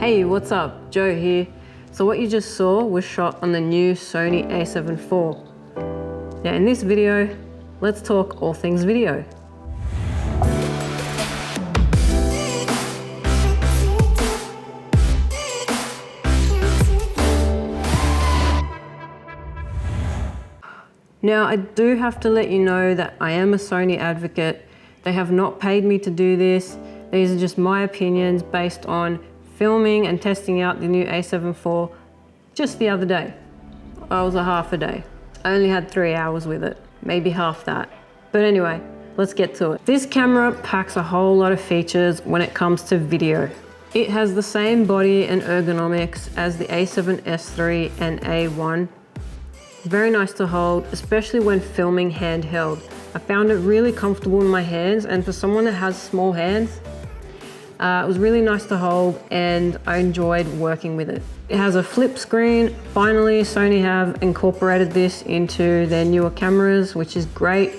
Hey, what's up? Joe here. So what you just saw was shot on the new Sony A7IV. Now in this video, let's talk all things video. Now I do have to let you know that I am a Sony advocate. They have not paid me to do this. These are just my opinions based on filming and testing out the new A7IV just the other day. I was a half a day. I only had 3 hours with it, maybe half that. But anyway, let's get to it. This camera packs a whole lot of features when it comes to video. It has the same body and ergonomics as the A7S3 and A1. Very nice to hold, especially when filming handheld. I found it really comfortable in my hands, and for someone that has small hands, it was really nice to hold and I enjoyed working with it. It has a flip screen. Finally, Sony have incorporated this into their newer cameras, which is great.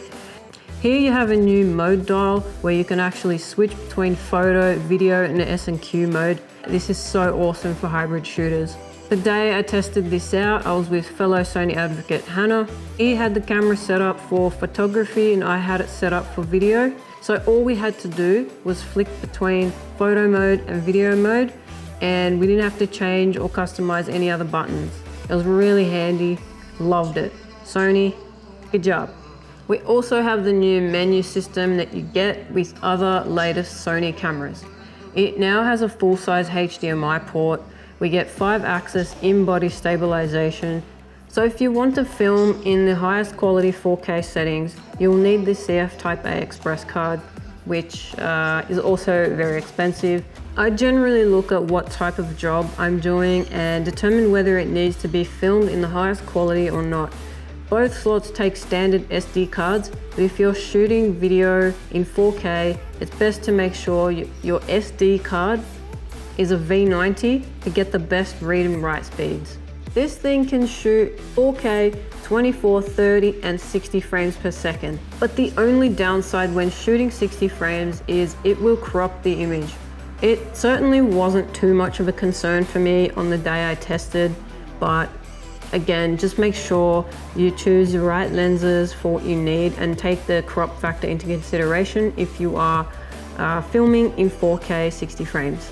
Here you have a new mode dial where you can actually switch between photo, video and S&Q mode. This is so awesome for hybrid shooters. The day I tested this out, I was with fellow Sony Advocate Hanna. He had the camera set up for photography and I had it set up for video. So all we had to do was flick between photo mode and video mode, and we didn't have to change or customize any other buttons. It was really handy, loved it. Sony, good job. We also have the new menu system that you get with other latest Sony cameras. It now has a full-size HDMI port. We get 5-axis in-body stabilization. So if you want to film in the highest quality 4K settings, you'll need the CF Type A Express card, which is also very expensive. I generally look at what type of job I'm doing and determine whether it needs to be filmed in the highest quality or not. Both slots take standard SD cards, but if you're shooting video in 4K, it's best to make sure your SD card is a V90 to get the best read and write speeds. This thing can shoot 4K, 24, 30 and 60 frames per second. But the only downside when shooting 60 frames is it will crop the image. It certainly wasn't too much of a concern for me on the day I tested, but again, just make sure you choose the right lenses for what you need and take the crop factor into consideration if you are filming in 4K 60 frames.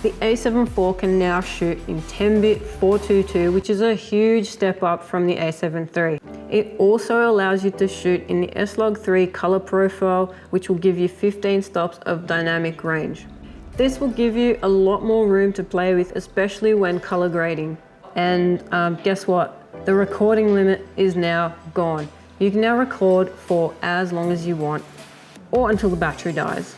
The A7IV can now shoot in 10-bit 422, which is a huge step up from the A7 III. It also allows you to shoot in the S-Log3 color profile, which will give you 15 stops of dynamic range. This will give you a lot more room to play with, especially when color grading. And guess what? The recording limit is now gone. You can now record for as long as you want, or until the battery dies,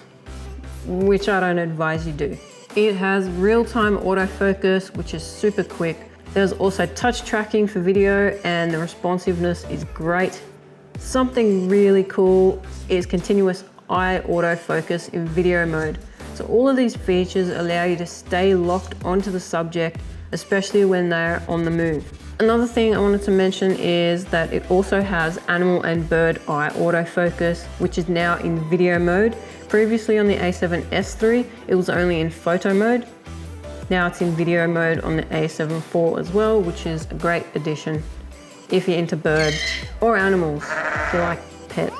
which I don't advise you do. It has real-time autofocus, which is super quick. There's also touch tracking for video and the responsiveness is great. Something really cool is continuous eye autofocus in video mode. So all of these features allow you to stay locked onto the subject, especially when they're on the move. Another thing I wanted to mention is that it also has animal and bird eye autofocus, which is now in video mode. Previously on the A7S III, it was only in photo mode. Now it's in video mode on the A7IV as well, which is a great addition if you're into birds or animals, if you like pets.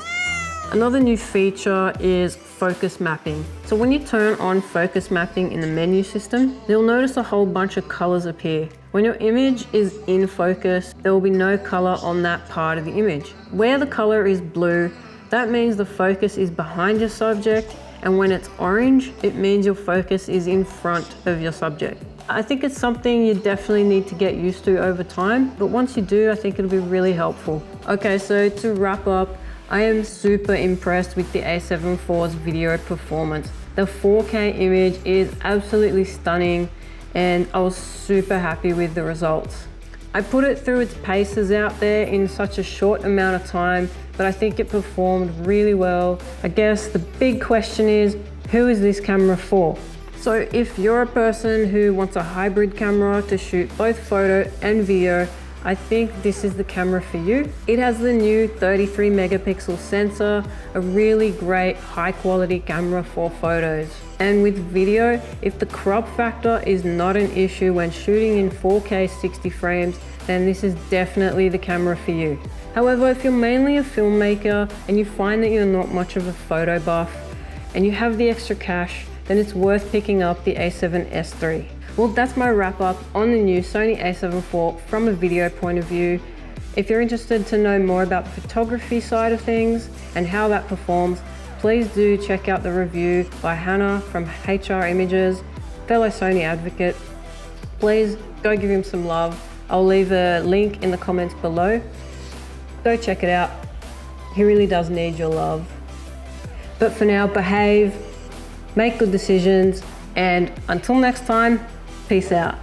Another new feature is focus mapping. So when you turn on focus mapping in the menu system, you'll notice a whole bunch of colors appear. When your image is in focus, there will be no color on that part of the image. Where the color is blue, that means the focus is behind your subject, and when it's orange, it means your focus is in front of your subject. I think it's something you definitely need to get used to over time, but once you do, I think it'll be really helpful. Okay, so to wrap up, I am super impressed with the A7IV's video performance. The 4K image is absolutely stunning, and I was super happy with the results. I put it through its paces out there in such a short amount of time, but I think it performed really well. I guess the big question is, who is this camera for? So if you're a person who wants a hybrid camera to shoot both photo and video, I think this is the camera for you. It has the new 33 megapixel sensor, a really great high quality camera for photos. And with video, if the crop factor is not an issue when shooting in 4K 60 frames, then this is definitely the camera for you. However, if you're mainly a filmmaker and you find that you're not much of a photo buff and you have the extra cash, then it's worth picking up the A7S III. Well, that's my wrap up on the new Sony A7 IV from a video point of view. If you're interested to know more about the photography side of things and how that performs, please do check out the review by Hannah from HR Images, fellow Sony advocate. Please go give him some love. I'll leave a link in the comments below. Go check it out. He really does need your love. But for now, behave, make good decisions, and until next time, peace out.